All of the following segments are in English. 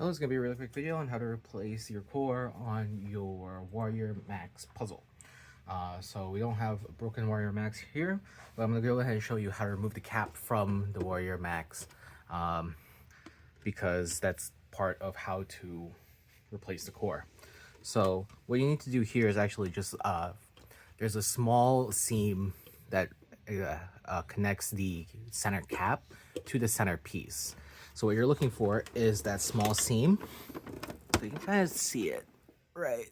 So this is going to be a really quick video on how to replace your core on your Warrior Max puzzle. So we don't have a broken Warrior Max here, but I'm going to go ahead and show you how to remove the cap from the Warrior Max, because that's part of how to replace the core. So what you need to do here is actually just, there's a small seam that connects the center cap to the center piece. So what you're looking for is that small seam. So you can kind of see it, right?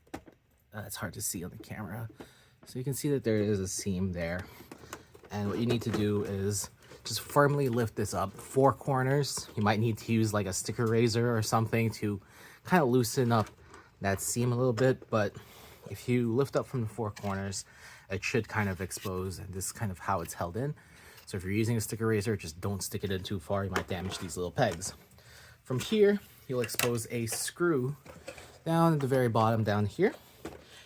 It's hard to see on the camera. So you can see that there is a seam there. And what you need to do is just firmly lift this up. 4 corners. You might need to use like a sticker razor or something to kind of loosen up that seam a little bit. But if you lift up from the 4 corners, it should kind of expose, and this is kind of how it's held in. So if you're using a sticker razor, just don't stick it in too far. You might damage these little pegs. From here, you'll expose a screw down at the very bottom down here.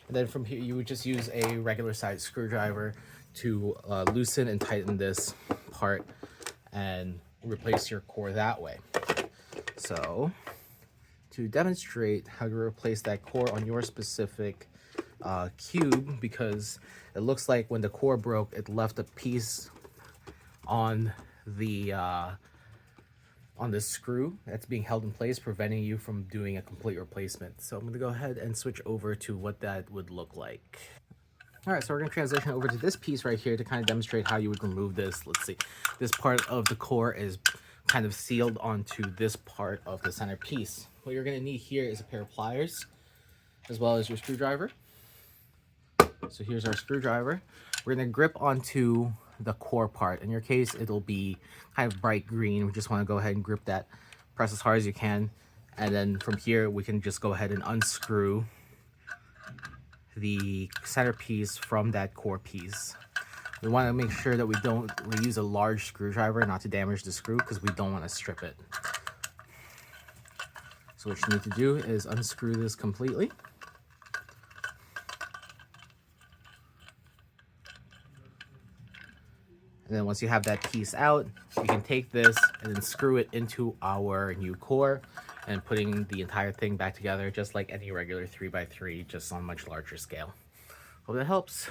And then from here, you would just use a regular size screwdriver to loosen and tighten this part and replace your core that way. So to demonstrate how to replace that core on your specific cube, because it looks like when the core broke, it left a piece on the screw that's being held in place, preventing you from doing a complete replacement. So I'm going to go ahead and switch over to what that would look like. All right, so we're going to transition over to this piece right here to kind of demonstrate how you would remove this. Let's see, this part of the core is kind of sealed onto this part of the center piece. What you're going to need here is a pair of pliers as well as your screwdriver. So here's our screwdriver. We're going to grip onto the core part. In your case, it'll be kind of bright green. We just want to go ahead and grip that, press as hard as you can, and then from here we can just go ahead and unscrew the centerpiece from that core piece. We want to make sure that we use a large screwdriver not to damage the screw, because we don't want to strip it. So what you need to do is unscrew this completely. And then once you have that piece out, you can take this and then screw it into our new core, and putting the entire thing back together just like any regular 3x3, just on a much larger scale. Hope that helps.